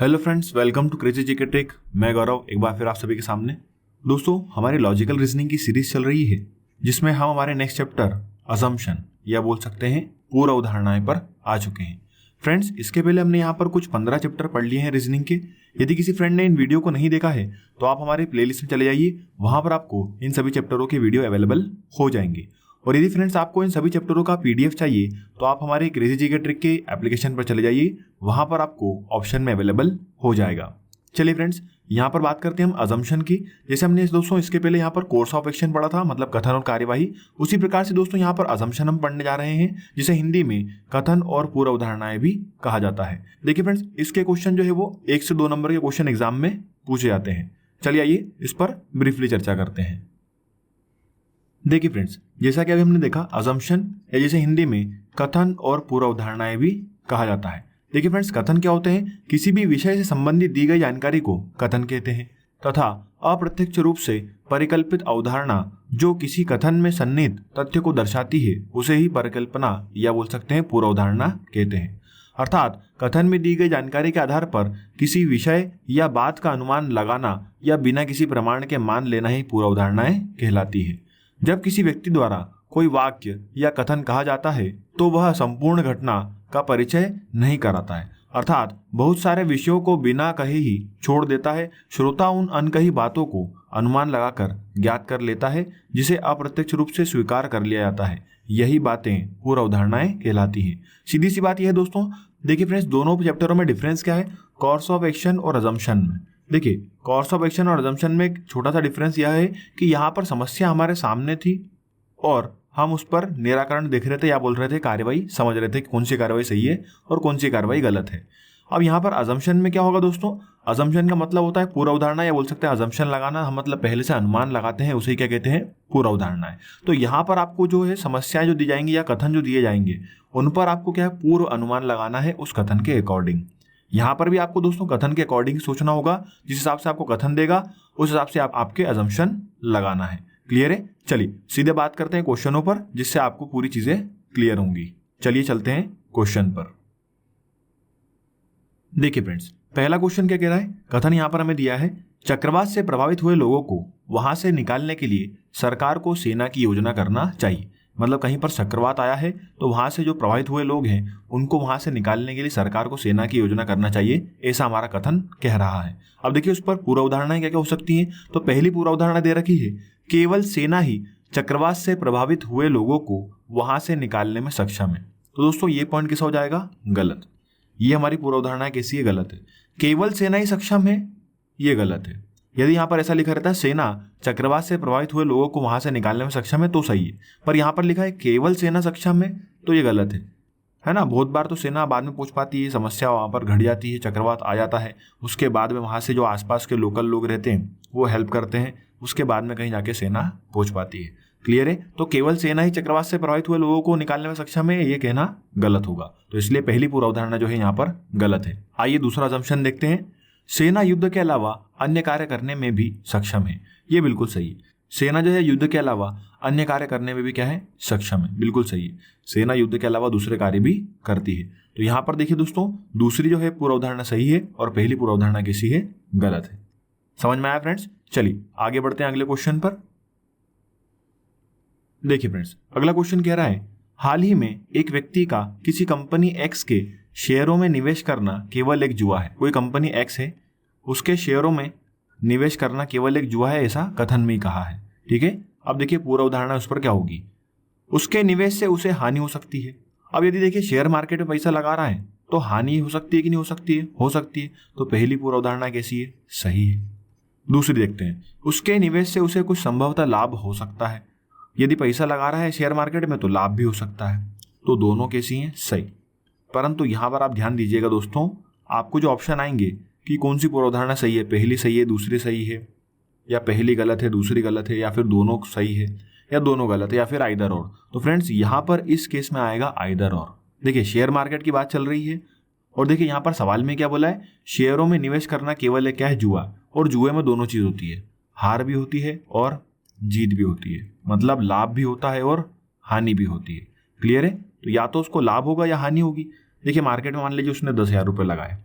Hello friends, welcome to crazy GK trick. मैं गौरव एक बार फिर आप सभी के सामने। दोस्तों, हमारी लॉजिकल रीजनिंग की सीरीज चल रही है जिसमें हम हमारे नेक्स्ट चैप्टर अजम्पशन या बोल सकते हैं पूर्व अवधारणाएं पर आ चुके हैं। फ्रेंड्स, इसके पहले हमने यहाँ पर कुछ 15 चैप्टर पढ़ लिए हैं रीजनिंग के। यदि किसी फ्रेंड ने इन वीडियो को नहीं देखा है तो आप हमारे प्लेलिस्ट में चले जाइए, वहां पर आपको इन सभी चैप्टरों के वीडियो अवेलेबल हो जाएंगे। और यदि फ्रेंड्स आपको इन सभी चैप्टरों का पीडीएफ चाहिए तो आप हमारे क्रेजी जीके ट्रिक के एप्लीकेशन पर चले जाइए, वहां पर आपको ऑप्शन में अवेलेबल हो जाएगा। चलिए फ्रेंड्स, यहाँ पर बात करते हैं हम अजम्पशन की। जैसे हमने दोस्तों इसके पहले यहाँ पर कोर्स ऑफ एक्शन पढ़ा था, मतलब कथन और कार्यवाही, उसी प्रकार से दोस्तों यहाँ पर अजम्पशन हम पढ़ने जा रहे हैं, जिसे हिंदी में कथन और पूर्व अवधारणाएं भी कहा जाता है। देखिए फ्रेंड्स, इसके क्वेश्चन जो है वो 1 से 2 नंबर के क्वेश्चन एग्जाम में पूछे जाते हैं। चलिए आइए इस पर ब्रीफली चर्चा करते हैं। देखिए फ्रेंड्स, जैसा कि अभी हमने देखा, अजम्पशन या जिसे हिंदी में कथन और पूर्व अवधारणाएं भी कहा जाता है। देखिए फ्रेंड्स, कथन क्या होते हैं? किसी भी विषय से संबंधित दी गई जानकारी को कथन कहते हैं, तथा अप्रत्यक्ष रूप से परिकल्पित अवधारणा जो किसी कथन में सन्निहित तथ्य को दर्शाती है उसे ही परिकल्पना या बोल सकते हैं पूर्व अवधारणा कहते हैं। अर्थात कथन में दी गई जानकारी के आधार पर किसी विषय या बात का अनुमान लगाना या बिना किसी प्रमाण के मान लेना ही पूर्व अवधारणाएं कहलाती है। जब किसी व्यक्ति द्वारा कोई वाक्य या कथन कहा जाता है तो वह संपूर्ण घटना का परिचय नहीं कराता है, अर्थात बहुत सारे विषयों को बिना कहे ही छोड़ देता है। श्रोता उन अनकही बातों को अनुमान लगाकर ज्ञात कर लेता है, जिसे अप्रत्यक्ष रूप से स्वीकार कर लिया जाता है। यही बातें पूर्व अवधारणाएं कहलाती हैं। सीधी सी बात यह है दोस्तों। देखिए फ्रेंड्स, दोनों चैप्टरों में डिफरेंस क्या है? कोर्स ऑफ एक्शन और अजम्पशन में। देखिए, कोर्स ऑफ एक्शन और अजम्पशन में एक छोटा सा डिफरेंस यह है कि यहाँ पर समस्या हमारे सामने थी और हम उस पर निराकरण देख रहे थे या बोल रहे थे कार्रवाई समझ रहे थे कि कौन सी कार्रवाई सही है और कौन सी कार्रवाई गलत है। अब यहाँ पर अजम्पशन में क्या होगा दोस्तों? अजम्पशन का मतलब होता है पूर्व अवधारणा या बोल सकते हैं अजम्पशन लगाना। हम मतलब पहले से अनुमान लगाते हैं, उसे क्या कहते हैं? पूर्व अवधारणा है। तो यहाँ पर आपको जो है समस्याएं जो दी जाएंगी या कथन जो दिए जाएंगे उन पर आपको क्या है? पूर्व अनुमान लगाना है उस कथन के अकॉर्डिंग। यहाँ पर भी आपको दोस्तों कथन के अकॉर्डिंग सोचना होगा। जिस हिसाब से आपको कथन देगा उस हिसाब से आपके अजम्पशन लगाना है। क्लियर है? चलिए सीधे बात करते हैं क्वेश्चनों पर, जिससे आपको पूरी चीजें क्लियर होंगी। चलिए चलते हैं क्वेश्चन पर। देखिए फ्रेंड्स, पहला क्वेश्चन क्या कह रहा है? कथन यहाँ पर हमें दिया है, चक्रवात से प्रभावित हुए लोगों को वहां से निकालने के लिए सरकार को सेना की योजना करना चाहिए। मतलब कहीं पर चक्रवात आया है तो वहां से जो प्रभावित हुए लोग हैं उनको वहां से निकालने के लिए सरकार को सेना की योजना करना चाहिए, ऐसा हमारा कथन कह रहा है। अब देखिए उस पर पूर्व अवधारणाएं क्या क्या हो सकती हैं। तो पहली पूर्व अवधारणा दे रखी है, केवल सेना ही चक्रवात से प्रभावित हुए लोगों को वहां से निकालने में सक्षम है। तो दोस्तों ये पॉइंट कैसा हो जाएगा? गलत। ये हमारी पूर्व अवधारणा कैसी है? गलत है। केवल सेना ही सक्षम है, ये गलत है। यदि यहाँ पर ऐसा लिखा रहता है सेना चक्रवात से प्रभावित हुए लोगों को वहां से निकालने में सक्षम है तो सही है, पर यहाँ पर लिखा है केवल सेना सक्षम है, तो ये गलत है ना। बहुत बार तो सेना बाद में पहुंच पाती है, समस्या वहां पर घट जाती है, चक्रवात आ जाता है, उसके बाद में वहां से जो आसपास के लोकल लोग रहते हैं वो हेल्प करते हैं, उसके बाद में कहीं जाके सेना पहुंच पाती है। क्लियर है? तो केवल सेना ही चक्रवात से प्रभावित हुए लोगों को निकालने में सक्षम है, ये कहना गलत होगा। तो इसलिए पहली पूर्व अवधारणा जो है यहाँ पर गलत है। आइए दूसरा असम्पशन देखते हैं। सेना युद्ध के अलावा अन्य कार्य करने में भी सक्षम है। ये बिल्कुल सही है। सेना जो है युद्ध के अलावा अन्य कार्य करने में भी क्या है? सक्षम है। बिल्कुल सही है। सेना युद्ध के अलावा दूसरे कार्य भी करती है। तो यहाँ पर देखिए दोस्तों, दूसरी जो है पूर्व अवधारणा सही है और पहली पूर्व अवधारणा कैसी है? गलत है। समझ में आया फ्रेंड्स? चलिए आगे बढ़ते हैं अगले क्वेश्चन पर। देखिए फ्रेंड्स, अगला क्वेश्चन कह रहा है, हाल ही में एक व्यक्ति का किसी कंपनी एक्स के शेयरों में निवेश करना केवल एक जुआ है। कोई कंपनी एक्स है, उसके शेयरों में निवेश करना केवल एक जुआ है, ऐसा कथन में ही कहा है। ठीक है? अब देखिए पूर्व अवधारणा उस पर क्या होगी? उसके निवेश से उसे हानि हो सकती है। अब यदि देखिए शेयर मार्केट में पैसा लगा रहा है तो हानि हो सकती है कि नहीं हो सकती है? हो सकती है। तो पहली पूर्व अवधारणा कैसी है? सही है। दूसरी देखते हैं, उसके निवेश से उसे कुछ संभवतः लाभ हो सकता है। यदि पैसा लगा रहा है शेयर मार्केट में तो लाभ भी हो सकता है। तो दोनों कैसी हैं? सही। परंतु यहां पर आप ध्यान दीजिएगा दोस्तों, आपको जो ऑप्शन आएंगे कि कौन सी पूर्व अवधारणा सही है, पहली सही है दूसरी सही है, या पहली गलत है दूसरी गलत है, या फिर दोनों सही है या दोनों गलत है, या फिर आइदर और। तो फ्रेंड्स यहाँ पर इस केस में आएगा आइदर और। देखिए शेयर मार्केट की बात चल रही है और देखिए यहाँ पर सवाल में क्या बोला है? शेयरों में निवेश करना केवल क्या है? जुआ। और जुए में दोनों चीज होती है, हार भी होती है और जीत भी होती है। मतलब लाभ भी होता है और हानि भी होती है। क्लियर है? तो या तो उसको लाभ होगा या हानि होगी। देखिए मार्केट में मान लीजिए उसने 10,000 रुपये लगाए,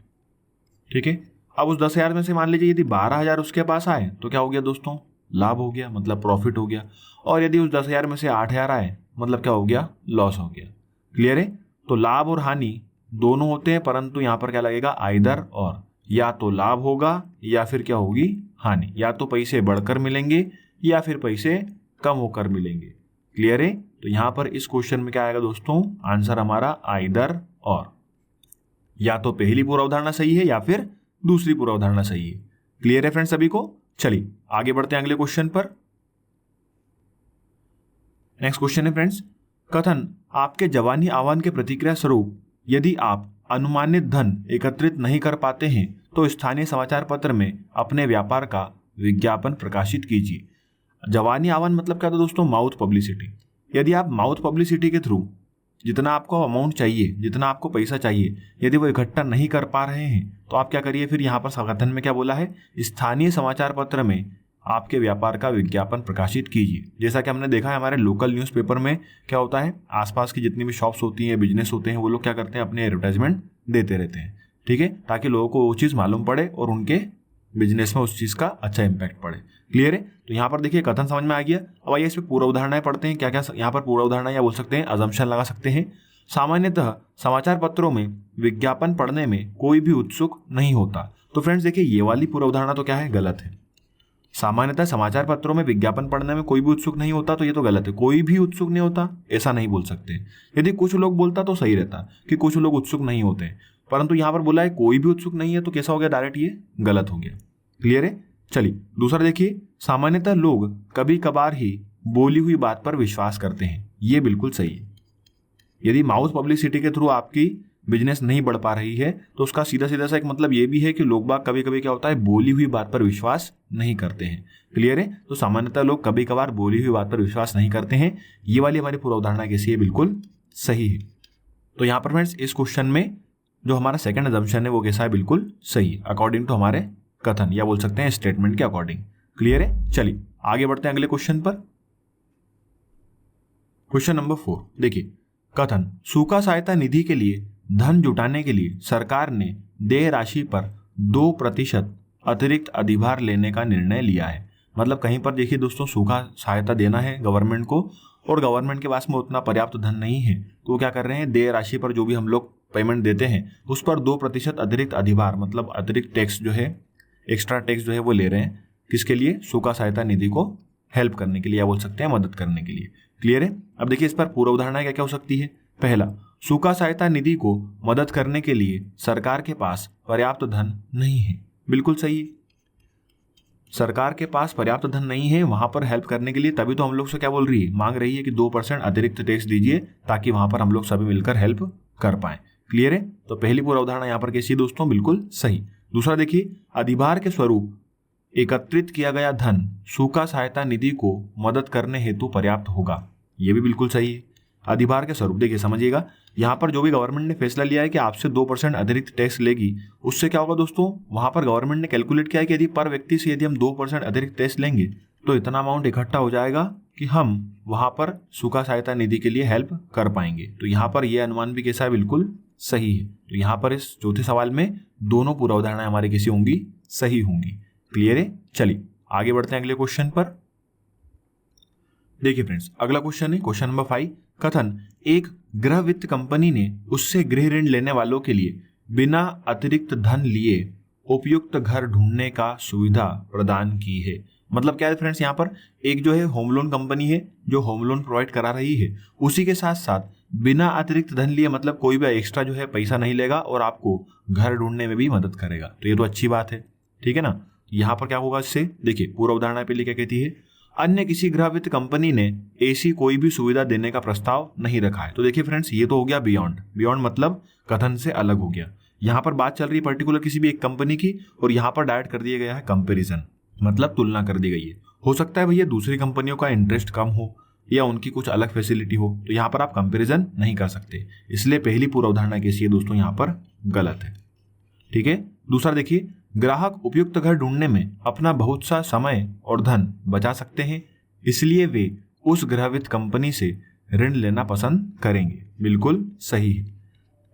ठीक है, अब उस 10,000 में से मान लीजिए यदि 12,000 उसके पास आए तो क्या हो गया दोस्तों, लाभ हो गया, मतलब प्रॉफिट हो गया। और यदि उस 10,000 में से 8,000 आए मतलब क्या हो गया, लॉस हो गया। क्लियर है। तो लाभ और हानि दोनों होते हैं, परंतु यहाँ पर क्या लगेगा, आइदर और, या तो लाभ होगा या फिर क्या होगी, हानि, या तो पैसे बढ़कर मिलेंगे या फिर पैसे कम होकर मिलेंगे। क्लियर है। तो यहाँ पर इस क्वेश्चन में क्या आएगा दोस्तों, आंसर हमारा आइदर और, या तो पहली पूर्व अवधारणा सही है या फिर दूसरी पूर्व अवधारणा सही है। क्लियर है फ्रेंड्स सभी को। चलिए आगे बढ़ते हैं अगले क्वेश्चन पर। नेक्स्ट क्वेश्चन है फ्रेंड्स, कथन आपके जवानी आह्वान के प्रतिक्रिया स्वरूप यदि आप अनुमानित धन एकत्रित नहीं कर पाते हैं तो स्थानीय समाचार पत्र में अपने व्यापार का विज्ञापन प्रकाशित कीजिए। जवानी आह्वान मतलब क्या था दोस्तों, माउथ पब्लिसिटी। यदि आप माउथ पब्लिसिटी के थ्रू जितना आपको अमाउंट चाहिए, जितना आपको पैसा चाहिए, यदि वो इकट्ठा नहीं कर पा रहे हैं तो आप क्या करिए, फिर यहाँ पर कथन में क्या बोला है, स्थानीय समाचार पत्र में आपके व्यापार का विज्ञापन प्रकाशित कीजिए। जैसा कि हमने देखा है हमारे लोकल न्यूज़पेपर में क्या होता है, आसपास की जितनी भी शॉप्स होती हैं, बिजनेस होते हैं, वो लोग क्या करते हैं, अपने एडवर्टाइजमेंट देते रहते हैं। ठीक है, ताकि लोगों को वो चीज़ मालूम पड़े और उनके बिजनेस में उस चीज़ का अच्छा इंपैक्ट पड़े। क्लियर है। तो यहाँ पर देखिए कथन समझ में आ गया। अब आइए इस पर पूर्व उदाहरणाएं पढ़ते हैं। क्या क्या यहाँ पर पूर्व उदाहरण या बोल सकते हैं अजम्पशन लगा सकते हैं। सामान्यतः समाचार पत्रों में विज्ञापन पढ़ने में कोई भी उत्सुक नहीं होता। तो फ्रेंड्स देखिए ये वाली पूर्व उदाहरणा तो क्या है, गलत है। सामान्यतः समाचार पत्रों में विज्ञापन पढ़ने में कोई भी उत्सुक नहीं होता, तो ये तो गलत है। कोई भी उत्सुक नहीं होता ऐसा नहीं बोल सकते। यदि कुछ लोग बोलता तो सही रहता कि कुछ लोग उत्सुक नहीं होते, परंतु यहाँ पर बोला है कोई भी उत्सुक नहीं है, तो कैसा हो गया, डायरेक्ट ये गलत हो गया। क्लियर है। चलिए दूसरा देखिए, सामान्यतः लोग कभी कभार ही बोली हुई बात पर विश्वास करते हैं। ये बिल्कुल सही है। यदि माउथ पब्लिसिटी के थ्रू आपकी बिजनेस नहीं बढ़ पा रही है तो उसका सीधा सीधा सा एक मतलब ये भी है कि लोग बाग कभी कभी क्या होता है, बोली हुई बात पर विश्वास नहीं करते हैं। क्लियर है। तो सामान्यतः लोग कभी कभार बोली हुई बात पर विश्वास नहीं करते हैं। ये वाली हमारी पूर्व उदाहरणा कैसी है, बिल्कुल सही है। तो यहाँ पर फ्रेंड्स इस क्वेश्चन में जो हमारा सेकंड अजम्पशन है वो कैसा है, बिल्कुल सही, अकॉर्डिंग टू हमारे कथन या बोल सकते हैं स्टेटमेंट के अकॉर्डिंग। क्लियर है। चलिए आगे बढ़ते हैं अगले क्वेश्चन पर। क्वेश्चन नंबर 4 देखिए, कथन सूखा सहायता निधि के लिए धन जुटाने के लिए सरकार ने देय राशि पर 2% अतिरिक्त अधिभार लेने का निर्णय लिया है। मतलब कहीं पर देखिए दोस्तों, सूखा सहायता देना है गवर्नमेंट को और गवर्नमेंट के पास में उतना पर्याप्त धन नहीं है, तो क्या कर रहे हैं, देय राशि पर जो भी हम लोग पेमेंट देते हैं उस पर 2% अतिरिक्त अधिभार मतलब अतिरिक्त टैक्स जो है, एक्स्ट्रा टैक्स जो है वो ले रहे हैं। किसके लिए, सूखा सहायता निधि को हेल्प करने के लिए या बोल सकते हैं मदद करने के लिए। क्लियर है। अब देखिए इस पर पूर्व उदाहरण क्या क्या हो सकती है। पहला, सूखा सहायता निधि को मदद करने के लिए सरकार के पास पर्याप्त धन नहीं है। बिल्कुल सही है, सरकार के पास पर्याप्त धन नहीं है वहां पर हेल्प करने के लिए, तभी तो हम लोग से क्या बोल रही है, मांग रही है कि 2% अतिरिक्त टैक्स दीजिए ताकि वहां पर हम लोग सभी मिलकर हेल्प कर पाए। क्लियर है। तो पहली पूर्व उदाहरण यहाँ पर कैसी दोस्तों, बिल्कुल सही। दूसरा देखिए, अधिभार के स्वरूप एकत्रित किया गया धन सूखा सहायता निधि को मदद करने हेतु पर्याप्त होगा। यह भी बिल्कुल सही है। अधिभार के स्वरूप देखिए समझिएगा, यहाँ पर जो भी गवर्नमेंट ने फैसला लिया है कि आपसे 2% अतिरिक्त टैक्स लेगी, उससे क्या होगा दोस्तों, वहां पर गवर्नमेंट ने कैलकुलेट किया है कि यदि पर व्यक्ति से यदि हम 2% अतिरिक्त टैक्स लेंगे तो इतना अमाउंट इकट्ठा हो जाएगा कि हम वहां पर सूखा सहायता निधि के लिए हेल्प कर पाएंगे। तो यहाँ पर यह अनुमान भी कैसा है, बिल्कुल सही है। तो यहाँ पर इस चौथे सवाल में दोनों पूर्व उदाहरण हमारी कैसी होंगी, सही होंगी। क्लियर है। चलिए आगे बढ़ते हैं अगले क्वेश्चन पर। देखिए फ्रेंड्स अगला क्वेश्चन है क्वेश्चन नंबर 5। कथन एक गृह वित्त कंपनी ने उससे गृह ऋण लेने वालों के लिए बिना अतिरिक्त धन लिए उपयुक्त घर ढूंढने का सुविधा प्रदान की है। मतलब क्या है फ्रेंड्स, यहाँ पर एक जो है होम लोन कंपनी है जो होम लोन प्रोवाइड करा रही है, उसी के साथ साथ बिना अतिरिक्त धन लिए मतलब कोई भी एक्स्ट्रा जो है पैसा नहीं लेगा और आपको घर ढूंढने में भी मदद करेगा। तो ये तो अच्छी बात है, ठीक है ना। यहाँ पर क्या होगा इससे, देखिए पूर्व उदाहरण पे क्या कहती है, अन्य किसी गृह वित्त कंपनी ने ऐसी कोई भी सुविधा देने का प्रस्ताव नहीं रखा है। तो देखिए फ्रेंड्स ये तो हो गया बियॉन्ड, बियॉन्ड मतलब कथन से अलग हो गया। यहाँ पर बात चल रही है पर्टिकुलर किसी भी एक कंपनी की और यहाँ पर डायरेक्ट कर दिया गया है कंपैरिजन, मतलब तुलना कर दी गई है। हो सकता है भैया दूसरी कंपनियों का इंटरेस्ट कम हो या उनकी कुछ अलग फैसिलिटी हो, तो यहाँ पर आप कंपैरिजन नहीं कर सकते, इसलिए पहली पूर्व उदाहरणा कैसी है दोस्तों, यहाँ पर गलत है। ठीक है। दूसरा देखिए, ग्राहक उपयुक्त घर ढूंढने में अपना बहुत सा समय और धन बचा सकते हैं, इसलिए वे उस गृह वित्त कंपनी से ऋण लेना पसंद करेंगे। बिल्कुल सही है।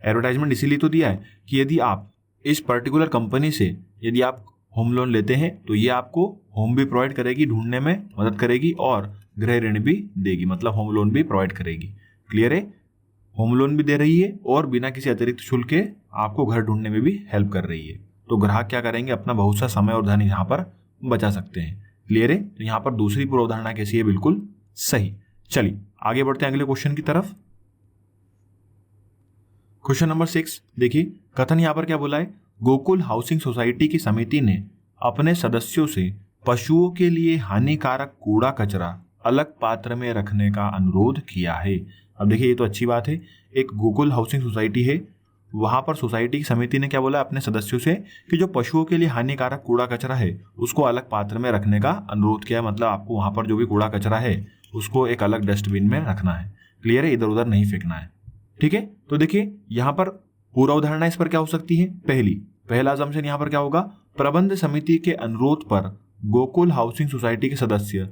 एडवर्टाइजमेंट इसीलिए तो दिया है कि यदि आप इस पर्टिकुलर कंपनी से यदि आप होम लोन लेते हैं तो ये आपको होम भी प्रोवाइड करेगी, ढूंढने में मदद करेगी, और गृह ऋण भी देगी, मतलब होम लोन भी प्रोवाइड करेगी। क्लियर है? होम लोन भी दे रही है और बिना किसी अतिरिक्त शुल्क के आपको घर ढूंढने में भी हेल्प कर रही है। तो ग्राहक क्या करेंगे, अपना बहुत सा समय और धन यहाँ पर बचा सकते हैं। क्लियर है? तो यहाँ पर दूसरी पूर्व अवधारणा कैसी है, बिल्कुल सही। चलिए आगे बढ़ते हैं अगले क्वेश्चन की तरफ। क्वेश्चन नंबर 6 देखिए, कथन यहाँ पर क्या बोला है, गोकुल हाउसिंग सोसाइटी की समिति ने अपने सदस्यों से पशुओं के लिए हानिकारक कूड़ा कचरा अलग पात्र में रखने का अनुरोध किया है। अब देखिए ये तो अच्छी बात है, एक गोकुल हाउसिंग सोसाइटी है, वहां पर सोसाइटी की समिति ने क्या बोला अपने सदस्यों से कि जो पशुओं के लिए हानिकारक कूड़ा कचरा है उसको अलग पात्र में रखने का अनुरोध किया। मतलब आपको वहां पर जो भी कूड़ा कचरा है उसको एक अलग डस्टबिन में रखना है। क्लियर है? इधर उधर नहीं फेंकना है। ठीक है, तो देखिए यहाँ पर पूरा उदाहरण इस पर क्या हो सकती है, पहला असम्पशन यहाँ पर क्या होगा, प्रबंध समिति के अनुरोध पर गोकुल हाउसिंग सोसाइटी के सदस्य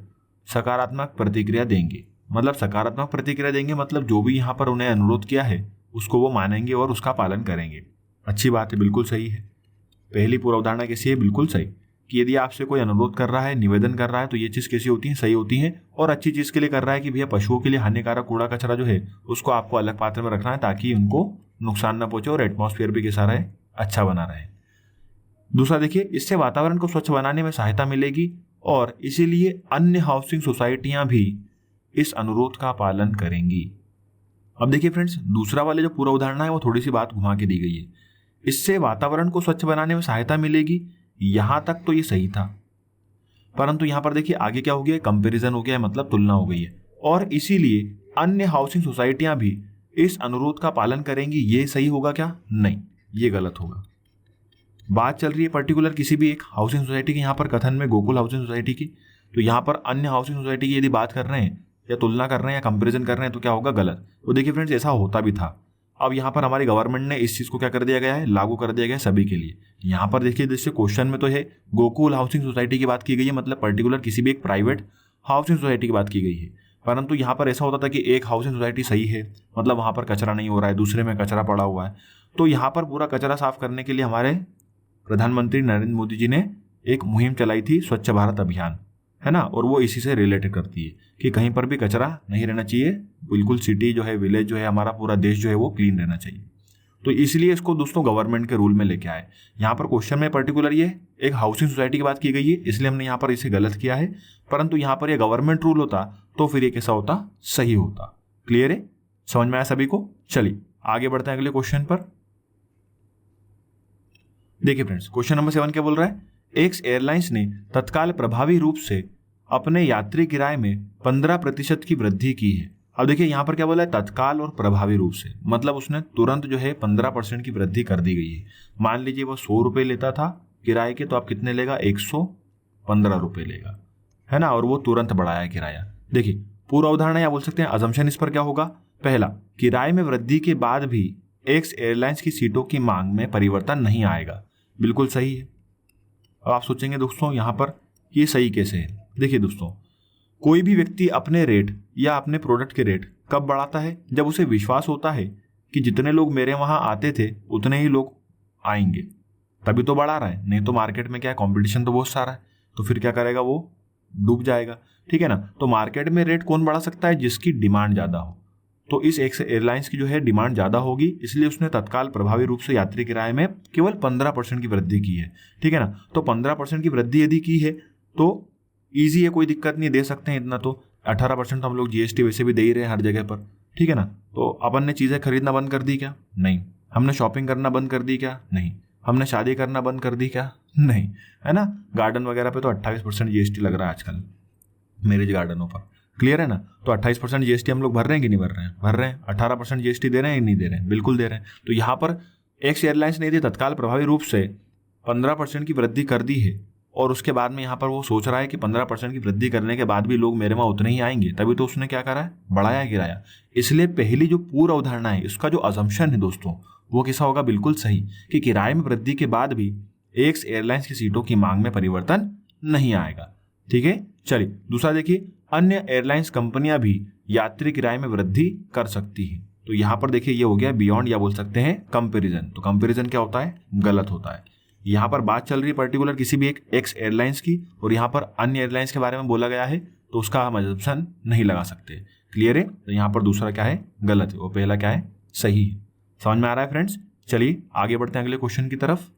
सकारात्मक प्रतिक्रिया देंगे। मतलब सकारात्मक प्रतिक्रिया देंगे मतलब जो भी यहाँ पर उन्हें अनुरोध किया है उसको वो मानेंगे और उसका पालन करेंगे। अच्छी बात है, बिल्कुल सही है। पहली पूर्व अवधारणा कैसी है, बिल्कुल सही, कि यदि आपसे कोई अनुरोध कर रहा है, निवेदन कर रहा है, तो ये चीज़ कैसी होती है, सही होती है। और अच्छी चीज़ के लिए कर रहा है कि भैया पशुओं के लिए हानिकारक कूड़ा कचरा जो है उसको आपको अलग पात्र में रखना है ताकि उनको नुकसान न पहुंचे और एटमॉस्फेयर भी कैसा रहे, अच्छा बना रहे। दूसरा देखिए, इससे वातावरण को स्वच्छ बनाने में सहायता मिलेगी और इसीलिए अन्य हाउसिंग सोसाइटियां भी इस अनुरोध का पालन करेंगी। अब देखिए फ्रेंड्स, दूसरा वाले जो पूरा उदाहरण है वो थोड़ी सी बात घुमा के दी गई है। इससे वातावरण को स्वच्छ बनाने में सहायता मिलेगी, यहां तक तो ये सही था, परंतु यहां पर देखिए आगे क्या हो गया, कंपैरिजन हो गया है, मतलब तुलना हो गई है। और इसीलिए अन्य हाउसिंग सोसाइटियां भी इस अनुरोध का पालन करेंगी। ये सही होगा क्या? नहीं, ये गलत होगा। बात चल रही है पर्टिकुलर किसी भी एक हाउसिंग सोसाइटी की, यहाँ पर कथन में गोकुल हाउसिंग सोसाइटी की, तो यहाँ पर अन्य हाउसिंग सोसाइटी की यदि बात कर रहे हैं या तुलना कर रहे हैं या कंपैरिजन कर रहे हैं तो क्या होगा, गलत। तो देखिए फ्रेंड्स, ऐसा होता भी था। अब यहाँ पर हमारी गवर्नमेंट ने इस चीज़ को क्या कर दिया गया है, लागू कर दिया गया है सभी के लिए। यहाँ पर देखिए जैसे क्वेश्चन में तो है गोकुल हाउसिंग सोसाइटी की बात की गई है, मतलब पर्टिकुलर किसी भी एक प्राइवेट हाउसिंग सोसाइटी की बात की गई है। परंतु यहाँ पर ऐसा होता था कि एक हाउसिंग सोसाइटी सही है, मतलब वहाँ पर कचरा नहीं हो रहा है, दूसरे में कचरा पड़ा हुआ है। तो यहाँ पर पूरा कचरा साफ करने के लिए हमारे प्रधानमंत्री नरेंद्र मोदी जी ने एक मुहिम चलाई थी, स्वच्छ भारत अभियान, है ना। और वो इसी से रिलेटेड करती है कि कहीं पर भी कचरा नहीं रहना चाहिए, बिल्कुल सिटी जो है, विलेज जो है, हमारा पूरा देश जो है वो क्लीन रहना चाहिए। तो इसलिए इसको दोस्तों गवर्नमेंट के रूल में लेके आए। यहाँ पर क्वेश्चन में पर्टिकुलर ये एक हाउसिंग सोसाइटी की बात की गई है, इसलिए हमने यहाँ पर इसे गलत किया है। परंतु यहाँ पर ये गवर्नमेंट रूल होता तो फिर ये कैसा होता, सही होता। क्लियर है? समझ में आया सभी को? चलिए आगे बढ़ते हैं अगले क्वेश्चन पर। देखिए फ्रेंड्स, क्वेश्चन नंबर 7 क्या बोल रहा है, एक्स एयरलाइंस ने तत्काल प्रभावी रूप से अपने यात्री किराए में 15% की वृद्धि की है। अब देखिए यहाँ पर क्या बोला है, तत्काल और प्रभावी रूप से, मतलब उसने तुरंत जो है 15% की वृद्धि कर दी गई है। मान लीजिए वो 100 रुपये लेता था किराए के, तो आप कितने लेगा, 115 रुपये लेगा, है ना। और वो तुरंत बढ़ाया किराया। देखिए पूरा उदाहरण या बोल सकते हैं अजम्पशन इस पर क्या होगा, पहला, किराए में वृद्धि के बाद भी एक्स एयरलाइंस की सीटों की मांग में परिवर्तन नहीं आएगा। बिल्कुल सही है। अब आप सोचेंगे दोस्तों यहाँ पर ये सही कैसे है। देखिए दोस्तों, कोई भी व्यक्ति अपने रेट या अपने प्रोडक्ट के रेट कब बढ़ाता है, जब उसे विश्वास होता है कि जितने लोग मेरे वहाँ आते थे उतने ही लोग आएंगे, तभी तो बढ़ा रहा है। नहीं तो मार्केट में क्या है, कॉम्पिटिशन तो बहुत सारा है, तो फिर क्या करेगा, वो डूब जाएगा। ठीक है ना। तो मार्केट में रेट कौन बढ़ा सकता है, जिसकी डिमांड ज़्यादा हो। तो इस एक्स एयरलाइंस की जो है डिमांड ज़्यादा होगी, इसलिए उसने तत्काल प्रभावी रूप से यात्री किराए में केवल 15% की वृद्धि की है। ठीक है ना। तो 15% की वृद्धि यदि की है तो ईजी है, कोई दिक्कत नहीं, दे सकते हैं इतना। तो 18% तो हम लोग जीएसटी वैसे भी दे ही रहे हैं हर जगह पर। ठीक है ना। तो अपन ने चीज़ें खरीदना बंद कर दी क्या? नहीं। हमने शॉपिंग करना बंद कर दी क्या? नहीं। हमने शादी करना बंद कर दी क्या? नहीं, है ना। गार्डन वगैरह पे तो 28% जीएसटी लग रहा है आजकल, मैरिज गार्डनों पर। क्लियर है ना। तो 28% जीएसटी हम लोग भर रहे हैं कि नहीं भर रहे हैं? भर रहे हैं। 18% जीएसटी दे रहे हैं कि नहीं दे रहे हैं? बिल्कुल दे रहे हैं। तो यहाँ पर एक्स एयरलाइंस ने यदि तत्काल प्रभावी रूप से 15% की वृद्धि कर दी है और उसके बाद में यहाँ पर वो सोच रहा है कि 15% की वृद्धि करने के बाद भी लोग मेरे वहाँ उतने ही आएंगे, तभी तो उसने क्या करा है, बढ़ाया किराया। इसलिए पहली जो पूरा उदाहरण है इसका जो अजम्पशन है दोस्तों वो कैसा होगा, बिल्कुल सही, कि किराए में वृद्धि के बाद भी एक्स एयरलाइंस की सीटों की मांग में परिवर्तन नहीं आएगा। ठीक है। चलिए दूसरा देखिए, अन्य एयरलाइंस कंपनियां भी यात्री किराए में वृद्धि कर सकती हैं। तो यहाँ पर देखिए ये हो गया बियॉन्ड या बोल सकते हैं कंपैरिजन। तो कंपैरिजन क्या होता है, गलत होता है। यहाँ पर बात चल रही है पर्टिकुलर किसी भी एक एक्स एयरलाइंस की और यहाँ पर अन्य एयरलाइंस के बारे में बोला गया है, तो उसका हम अजम्पशन नहीं लगा सकते। क्लियर है? तो यहाँ पर दूसरा क्या है, गलत है, और पहला क्या है, सही है। समझ में आ रहा है फ्रेंड्स? चलिए आगे बढ़ते हैं अगले क्वेश्चन की तरफ।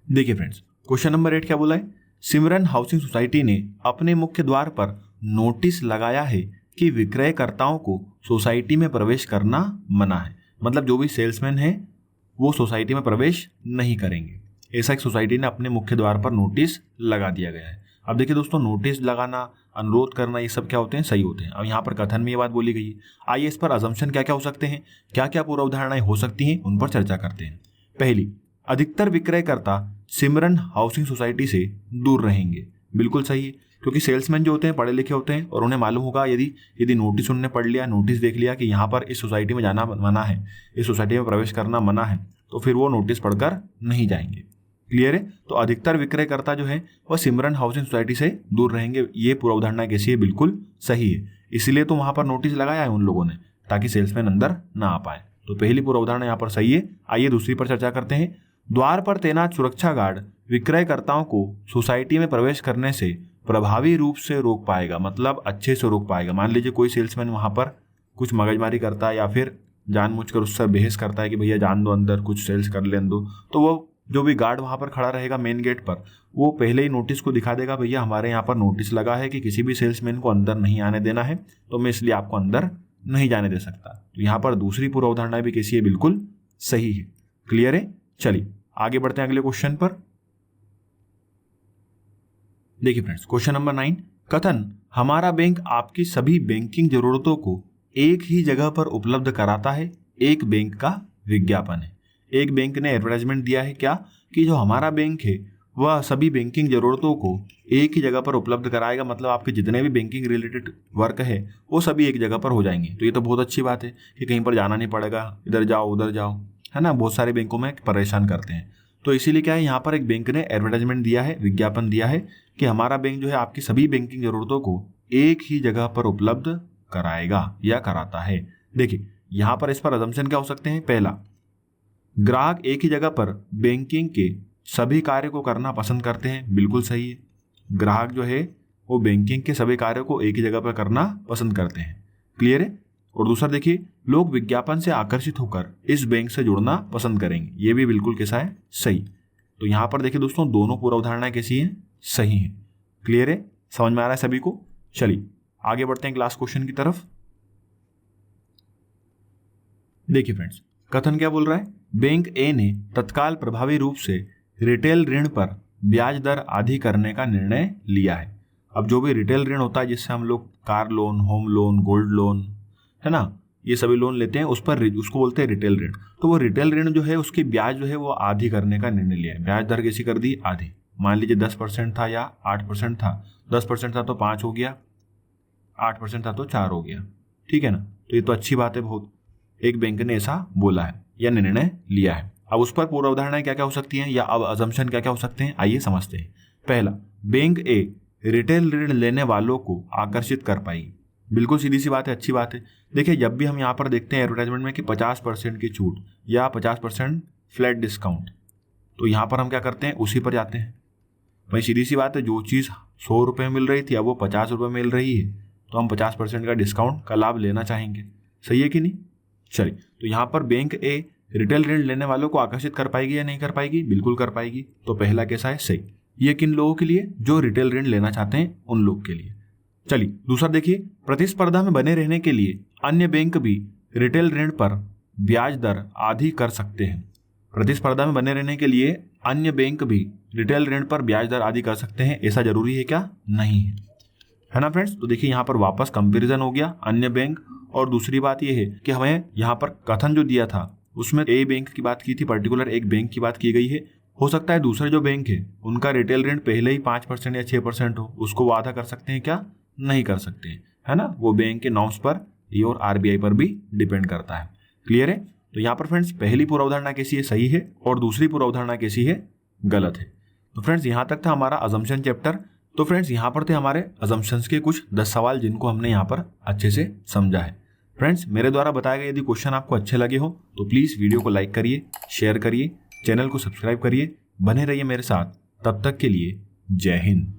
देखिए फ्रेंड्स, क्वेश्चन नंबर 8 क्या बोला है, सिमरन हाउसिंग सोसाइटी ने अपने मुख्य द्वार पर नोटिस लगाया है कि विक्रयकर्ताओं को सोसाइटी में प्रवेश करना मना है। मतलब जो भी सेल्समैन है वो सोसाइटी में प्रवेश नहीं करेंगे। ऐसा एक सोसाइटी ने अपने मुख्य द्वार पर नोटिस लगा दिया गया है। अब देखिए दोस्तों, नोटिस लगाना, अनुरोध करना, ये सब क्या होते हैं, सही होते हैं। अब यहाँ पर कथन में ये बात बोली गई है। आइए इस पर अजम्पशन क्या क्या हो सकते हैं, क्या क्या पूर्व अवधारणाएं हो सकती हैं, उन पर चर्चा करते हैं। पहली, अधिकतर विक्रयकर्ता सिमरन हाउसिंग सोसाइटी से दूर रहेंगे। बिल्कुल सही है, क्योंकि सेल्समैन जो होते हैं पढ़े लिखे होते हैं और उन्हें मालूम होगा यदि नोटिस उन्होंने पढ़ लिया, नोटिस देख लिया कि यहाँ पर इस सोसाइटी में जाना मना है, इस सोसाइटी में प्रवेश करना मना है, तो फिर वो नोटिस पढ़कर नहीं जाएंगे। क्लियर है? तो अधिकतर विक्रयकर्ता जो है वह सिमरन हाउसिंग सोसाइटी से दूर रहेंगे। ये पूर्व अवधारणा कैसी है, बिल्कुल सही है। इसीलिए तो वहां पर नोटिस लगाया है उन लोगों ने, ताकि सेल्समैन अंदर ना आ पाए। तो पहली पूर्व अवधारणा यहाँ पर सही है। आइए दूसरी पर चर्चा करते हैं। द्वार पर तैनात सुरक्षा गार्ड विक्रयकर्ताओं को सोसाइटी में प्रवेश करने से प्रभावी रूप से रोक पाएगा। मतलब अच्छे से रोक पाएगा। मान लीजिए कोई सेल्समैन वहां पर कुछ मगजमारी करता है या फिर जानबूझकर उससे बहस करता है कि भैया जान दो अंदर, कुछ सेल्स कर ले दो, तो वो जो भी गार्ड वहां पर खड़ा रहेगा मेन गेट पर, वो पहले ही नोटिस को दिखा देगा, भैया हमारे यहाँ पर नोटिस लगा है कि किसी भी सेल्समैन को अंदर नहीं आने देना है, तो मैं इसलिए आपको अंदर नहीं जाने दे सकता। तो यहाँ पर दूसरी पूर्व अवधारणा भी कैसी है, बिल्कुल सही है। क्लियर है? चलिए आगे बढ़ते हैं अगले क्वेश्चन पर। देखिए फ्रेंड्स, क्वेश्चन नंबर 9, कथन हमारा बैंक आपकी सभी बैंकिंग जरूरतों को एक ही जगह पर उपलब्ध कराता है, एक बैंक का विज्ञापन है। एक बैंक ने एडवर्टाइजमेंट दिया है क्या, कि जो हमारा बैंक है वह सभी बैंकिंग जरूरतों को एक ही जगह पर उपलब्ध कराएगा। मतलब आपके जितने भी बैंकिंग रिलेटेड वर्क है वो सभी एक जगह पर हो जाएंगे। तो ये तो बहुत अच्छी बात है कि कहीं पर जाना नहीं पड़ेगा, इधर जाओ उधर जाओ, है ना। बहुत सारे बैंकों में परेशान करते हैं। तो इसीलिए क्या है, यहाँ पर एक बैंक ने एडवर्टाइजमेंट दिया है, विज्ञापन दिया है कि हमारा बैंक जो है आपकी सभी बैंकिंग जरूरतों को एक ही जगह पर उपलब्ध कराएगा या कराता है। देखिए यहाँ पर इस पर अजम्पशन क्या हो सकते हैं। पहला, ग्राहक एक ही जगह पर बैंकिंग के सभी कार्य को करना पसंद करते हैं। बिल्कुल सही है। ग्राहक जो है वो बैंकिंग के सभी कार्यों को एक ही जगह पर करना पसंद करते हैं। क्लियर है? और दूसरा देखिए, लोग विज्ञापन से आकर्षित होकर इस बैंक से जुड़ना पसंद करेंगे। ये भी बिल्कुल कैसा है, सही। तो यहाँ पर देखिए दोस्तों, दोनों पूर्व अवधारणाएं कैसी हैं, सही है। क्लियर है? समझ में आ रहा है सभी को? चलिए आगे बढ़ते हैं क्लास क्वेश्चन की तरफ। देखिए फ्रेंड्स, कथन क्या बोल रहा है, बैंक ए ने तत्काल प्रभावी रूप से रिटेल ऋण पर ब्याज दर आधी करने का निर्णय लिया है। अब जो भी रिटेल ऋण होता है, जिससे हम लोग car loan, home loan, gold loan, है ना, ये सभी लोन लेते हैं, उस पर उसको बोलते हैं रिटेल ऋण। तो वो रिटेल ऋण जो है उसकी ब्याज जो है वो आधी करने का निर्णय लिया है। ब्याज दर कैसी कर दी, आधी। मान लीजिए 10% था या 8% था। 10% था तो 5 हो गया, 8% था तो 4 हो गया। ठीक है ना। तो ये तो अच्छी बात है बहुत। एक बैंक ने ऐसा बोला है या निर्णय लिया है। अब उस पर पूर्व अवधारणाएं क्या क्या हो सकती हैं, या अब अजम्पशन क्या क्या हो सकते हैं, आइए समझते हैं। पहला, बैंक ए रिटेल ऋण लेने वालों को आकर्षित कर पाएगी। बिल्कुल सीधी सी बात है, अच्छी बात है। देखिए जब भी हम यहाँ पर देखते हैं एडवर्टाइजमेंट में कि 50% की छूट या 50% फ्लैट डिस्काउंट, तो यहाँ पर हम क्या करते हैं, उसी पर जाते हैं। भाई सीधी सी बात है, जो चीज़ 100 रुपये मिल रही थी अब वो 50 रुपये मिल रही है, तो हम 50% का डिस्काउंट का लाभ लेना चाहेंगे। सही है कि नहीं? चलिए, तो यहाँ पर बैंक ए रिटेल ऋण लेने वालों को आकर्षित कर पाएगी या नहीं कर पाएगी, बिल्कुल कर पाएगी। तो पहला कैसा है, सही। ये किन लोगों के लिए, जो रिटेल ऋण लेना चाहते हैं उन लोग के लिए। चलिए दूसरा देखिए, प्रतिस्पर्धा में बने रहने के लिए अन्य बैंक भी रिटेल ऋण पर ब्याज दर आधी कर सकते हैं। प्रतिस्पर्धा में बने रहने के लिए अन्य बैंक भी रिटेल ऋण पर ब्याज दर आधी कर सकते हैं। ऐसा जरूरी है क्या? नहीं है ना फ्रेंड्स। तो देखिए यहाँ पर वापस कंपैरिजन हो गया अन्य बैंक। और दूसरी बात यह है कि हमें यहाँ पर कथन जो दिया था उसमें ए बैंक की बात की थी, पर्टिकुलर एक बैंक की बात की गई है। हो सकता है दूसरे जो बैंक है उनका रिटेल ऋण पहले ही 5% या 6% हो, उसको वो आधा कर सकते हैं क्या? नहीं कर सकते, है ना। वो बैंक के नॉर्म्स पर और आरबीआई पर भी डिपेंड करता है। क्लियर है? तो यहाँ पर फ्रेंड्स पहली पूर्व अवधारणा कैसी है, सही है, और दूसरी पूर्व अवधारणा कैसी है, गलत है। तो फ्रेंड्स यहाँ तक था हमारा अजम्पशन चैप्टर। तो फ्रेंड्स यहाँ पर थे हमारे अजम्पशंस के कुछ 10 सवाल जिनको हमने यहाँ पर अच्छे से समझा है। फ्रेंड्स मेरे द्वारा बताए गए यदि क्वेश्चन आपको अच्छे लगे हो तो प्लीज़ वीडियो को लाइक करिए, शेयर करिए, चैनल को सब्सक्राइब करिए, बने रहिए मेरे साथ। तब तक के लिए जय हिंद।